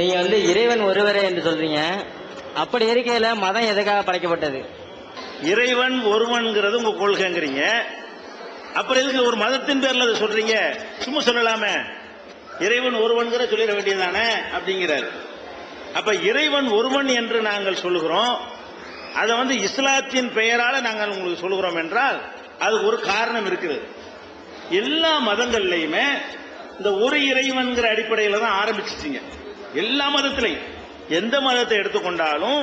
நீங்க இறைவன் ஒருவரே என்று சொல்றீங்க. அப்படி இருக்கையில மதம் எதுக்காக படைக்கப்பட்டது? இறைவன் ஒருவன்கிறது உங்க கொள்கைங்கிறீங்க. அப்புறம் எதுக்கு ஒரு மதத்தின் பேர்ல அதை சொல்றீங்க? சும்மா சொல்லலாமே, இறைவன் ஒருவன்கிற சொல்லிட வேண்டியதானே அப்படிங்கிறார். அப்ப இறைவன் ஒருவன் என்று நாங்கள் சொல்லுகிறோம். அதை இஸ்லாத்தின் பெயரால நாங்கள் உங்களுக்கு சொல்லுகிறோம் என்றால் அதுக்கு ஒரு காரணம் இருக்குது. எல்லா மதங்கள்லையுமே இந்த ஒரு இறைவன்கிற அடிப்படையில் தான் ஆரம்பிச்சிட்டீங்க. எல்லா மதத்திலையும் எந்த மதத்தை எடுத்துக்கொண்டாலும்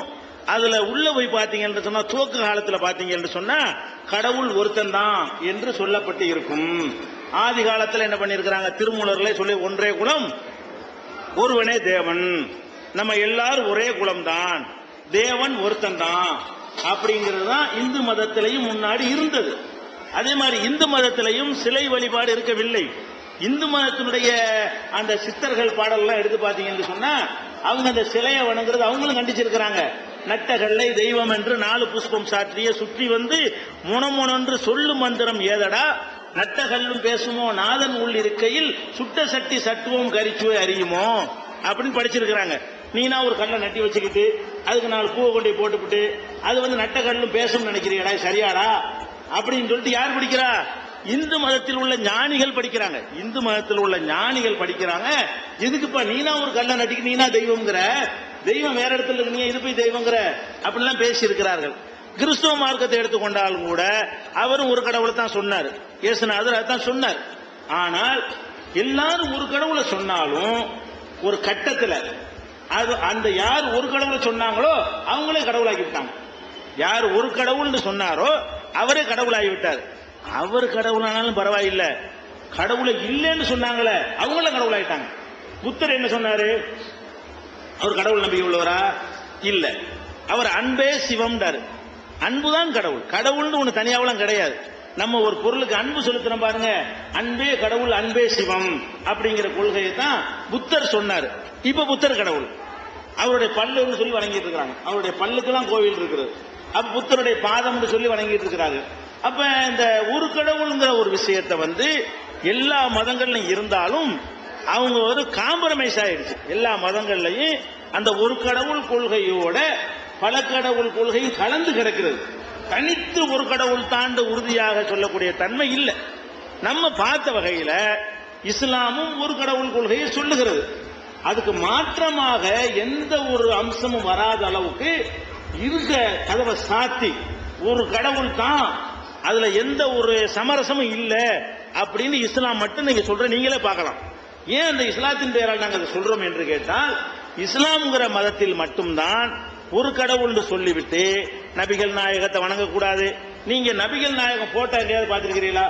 அதுல உள்ள போய் பார்த்தீங்கன்னு சொன்னா, துவக்க காலத்தில் பார்த்தீங்கன்னு சொன்னா கடவுள் ஒருத்தன் தான் என்று சொல்லப்பட்டு இருக்கும். ஆதி காலத்தில் என்ன பண்ணிருக்கிறாங்க, திருமூலர்களே சொல்லி ஒன்றே குலம் ஒருவனே தேவன், நம்ம எல்லாரும் ஒரே குலம் தான், தேவன் ஒருத்தன் தான் அப்படிங்கிறது தான் இந்து மதத்திலையும் முன்னாடி இருந்தது. அதே மாதிரி இந்து மதத்திலையும் சிலை வழிபாடு இருக்கவில்லை. இந்து மதத்தினுடைய அந்த சித்தர்கள் பாடல்லாம் எடுத்து பார்த்தீங்கன்னு சொன்னா அவங்க அந்த சிலையை வணங்குறது அவங்களும் கண்டிச்சிருக்கிறாங்க. நட்டகல்லை தெய்வம் என்று 4 புஷ்பம் சாற்றிய சுற்றி முனமுனொன்று சொல்லு மந்திரம் ஏதடா, நட்டகல்லும் பேசுமோ நாதன் உள் இருக்கையில் சுட்ட சட்டி சட்டுவோம் கரிச்சுவை அறியுமோ அப்படின்னு படிச்சிருக்கிறாங்க. நீனா ஒரு கல்லை நட்டி வச்சுக்கிட்டு அதுக்கு 4 பூவை கொண்டு போட்டுவிட்டு அது நட்டகல்லும் பேசும் நினைக்கிறீடா, சரியாடா அப்படின்னு சொல்லிட்டு யார் படிக்கிறா? இந்து மதத்தில் உள்ள ஞானிகள் படிக்கிறாங்க. இந்து மதத்தில் உள்ள ஞானிகள் படிக்கிறாங்க. எதுக்குப்பா நீனா ஒரு கல்லை நட்டிக்கு நீனா தெய்வம்ங்கிற, தெய்வம் வேற இடத்துல இருக்கு, நீ இது போய் தெய்வங்கிற அப்படிலாம் பேசி இருக்கிறார்கள். கிறிஸ்துவ மார்க்கத்தை எடுத்துக்கொண்டாலும் கூட அவரும் ஒரு கடவுளை தான் சொன்னார், இயேசுநாதர் அதான் சொன்னார். ஆனால் எல்லாரும் ஒரு கடவுளை சொன்னாலும் ஒரு கட்டத்தில் அது அந்த யார் ஒரு கடவுளை சொன்னாங்களோ அவங்களே கடவுளாகி விட்டாங்க. யார் ஒரு கடவுள்னு சொன்னாரோ அவரே கடவுளாகி விட்டார். அவர் கடவுளானாலும் பரவாயில்லை, கடவுளை இல்லைன்னு சொன்னாங்களே அவங்கள கடவுளாயிட்டாங்க. புத்தர் என்ன சொன்னாரு? அவர் கடவுள் நம்பிக்கை உள்ளவரா? இல்ல, அவர் அன்பே சிவம்டாரு. அன்புதான் கடவுள். கடவுள்னு ஒண்ணு தனியாவெல்லாம் கிடையாது. நம்ம ஒரு பொருளுக்கு அன்பு செலுத்தின பாருங்க, அன்பே கடவுள் அன்பே சிவம் அப்படிங்கிற கொள்கையை தான் புத்தர் சொன்னார். இப்ப புத்தர் கடவுள். அவருடைய பல்லுன்னு சொல்லி வணங்கிட்டு இருக்கிறாங்க. அவருடைய பல்லுக்கெல்லாம் கோவில் இருக்கிறது. அப்ப புத்தருடைய பாதம் சொல்லி வணங்கிட்டு இருக்கிறாங்க. அப்ப இந்த ஒரு கடவுள்ங்கிற ஒரு விஷயத்தை எல்லா மதங்கள்லையும் இருந்தாலும் அவங்க காம்ப்ரமைஸ் ஆயிடுச்சு. எல்லா மதங்கள்லையும் அந்த ஒரு கடவுள் கொள்கையோட பல கடவுள் கொள்கையும் கலந்து கிடக்கிறது. தனித்து ஒரு கடவுள் தாண்ட உறுதியாக சொல்லக்கூடிய தன்மை இல்லை. நம்ம பார்த்த வகையில இஸ்லாமும் ஒரு கடவுள் கொள்கையை சொல்லுகிறது. அதுக்கு மாற்றமாக எந்த ஒரு அம்சமும் வராத அளவுக்கு இருக்க கதவை சாத்தி ஒரு கடவுள் தான், அதுல எந்த ஒரு சமரசமும் இல்லை அப்படின்னு இஸ்லாம் மட்டும் நீங்க சொல்ற நீங்களே பார்க்கலாம். ஏன் அந்த இஸ்லாத்தின் பெயரால் நாங்கள் அதை சொல்றோம் என்று கேட்டால், இஸ்லாம்ங்கிற மதத்தில் மட்டும்தான் ஒரு கடவுள் சொல்லிவிட்டு நபிகள் நாயகத்தை வணங்கக்கூடாது. நீங்க நபிகள் நாயகம் போட்டா எங்கேயாவது பார்த்திருக்கிறீங்களா?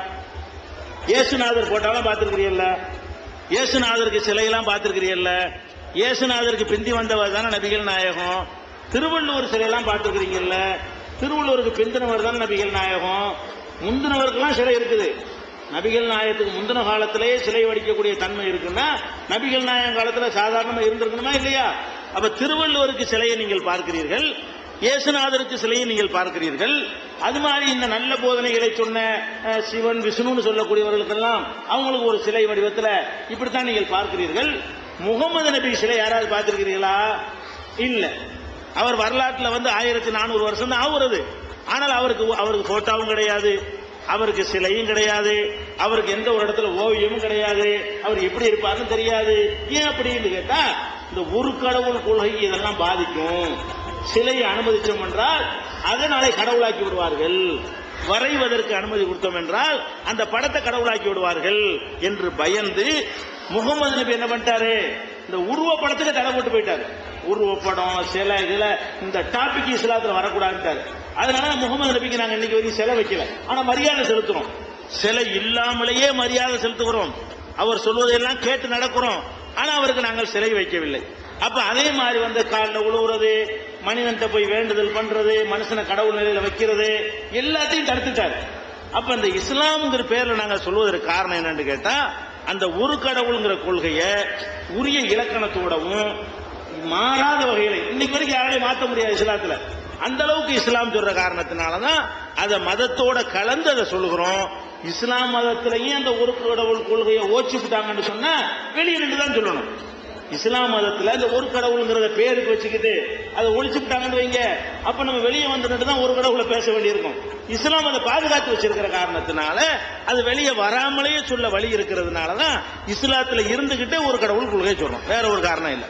இயேசுநாதர் போட்டாலும் பார்த்திருக்கிறீங்களா? இயேசுநாதருக்கு சிலையெல்லாம் பார்த்திருக்கிறீல்ல? இயேசுநாதருக்கு பிந்தி வந்தவர் தானே நபிகள் நாயகம். திருவள்ளுவர் சிலையெல்லாம் பார்த்திருக்கிறீங்கல்ல? திருவள்ளுவருக்கு பிந்தினவர் தானே நபிகள் நாயகம். முந்தினவருக்கெல்லாம் சிலை இருக்குது. நபிகள் நாயகத்துக்கு முந்தின காலத்திலேயே சிலை வடிக்கக்கூடிய தன்மை இருக்குன்னா நபிகள் நாயகம் காலத்தில் சாதாரணமா இருந்திருக்கணுமா இல்லையா? அப்ப திருவள்ளுவருக்கு சிலையை நீங்கள் பார்க்கிறீர்கள், இயேசுநாதருக்கு சிலையை நீங்கள் பார்க்கிறீர்கள். அது மாதிரி இந்த நல்ல போதனைகளை சொன்ன சிவன் விஷ்ணுன்னு சொல்லக்கூடியவர்களுக்கெல்லாம் அவங்களுக்கு ஒரு சிலை வடிவத்தில் இப்படித்தான் நீங்கள் பார்க்கிறீர்கள். முகமது நபி சிலை யாராவது பார்த்திருக்கிறீர்களா? இல்ல. அவர் வரலாற்றில் 1400 வருஷம் தான் ஆகுறது. ஆனால் அவருக்கு போட்டோவும் கிடையாது, அவருக்கு சிலையும் கிடையாது, அவருக்கு எந்த ஒரு இடத்துல ஓவியமும் கிடையாது, அவர் எப்படி இருப்பாருன்னு தெரியாது. ஏன் அப்படின்னு கேட்டா, இந்த ஒரு கடவுள் கொள்கை இதெல்லாம் பாதிக்கும். சிலையை அனுமதிச்சோம் என்றால் அதனாலே கடவுளாக்கி விடுவார்கள், வரைவதற்கு அனுமதி கொடுத்தோம் என்றால் அந்த படத்தை கடவுளாக்கி விடுவார்கள் என்று பயந்து முகமது நபி என்ன பண்ணிட்டாரு, இந்த உருவப்படத்துக்கு தடை போட்டு போயிட்டாரு. உருவப்படம் சிலை இதுல இந்த டாபிக் இஸ்லாத்துல வரக்கூடாதுட்டாரு. அதனால முகமது நபிக்கு நாங்க இன்னைக்கு வரைக்கும் சிலை வைக்கல, ஆனா மரியாதை செலுத்துறோம். சிலை இல்லாமலேயே மரியாதை செலுத்துகிறோம். அவர் சொல்வதெல்லாம் கேட்டு நடக்கிறோம். ஆனா அவருக்கு நாங்கள் சிலை வைக்கவில்லை. அப்ப அதே மாதிரி காலில் உழுவுறது, மனிதன்கிட்ட போய் வேண்டுதல் பண்றது, மனுஷனை கடவுள் நிலையில வைக்கிறது எல்லாத்தையும் தடுத்துட்டாரு. அப்ப இந்த இஸ்லாம்ங்கிற பேர்ல நாங்கள் சொல்வதற்கு காரணம் என்னன்னு கேட்டா, அந்த ஒரு கடவுள்ங்கிற கொள்கையை உரிய இலக்கணத்தோடவும் மாறாத வகையில இன்னைக்கு வரைக்கும் யாரையும் மாற்ற முடியாது இஸ்லாத்துல. அந்த அளவுக்கு இஸ்லாம் சொல்ற காரணத்தினாலதான் அதை மதத்தோட கலந்து அதை சொல்லுகிறோம். இஸ்லாம் மதத்திலையும் அந்த ஒரு கடவுள் கொள்கையை ஓச்சுட்டாங்கன்னு சொன்னா வெளியே நின்று தான் சொல்லணும். இஸ்லாம் மதத்துல இந்த ஒரு கடவுளுங்கிறத பேருக்கு வச்சுக்கிட்டு அதை ஒழிச்சுட்டாங்கன்னு வைங்க, அப்ப நம்ம வெளியே வந்துட்டு தான் ஒரு கடவுளை பேச வேண்டியிருக்கும். இஸ்லாம் அதை பாதுகாத்து வச்சிருக்கிற காரணத்தினால அது வெளியே வராமலேயே சொல்ல வழி இருக்கிறதுனாலதான் இஸ்லாத்துல இருந்துகிட்டே ஒரு கடவுள் கொள்கை சொல்றோம், வேற ஒரு காரணம் இல்லை.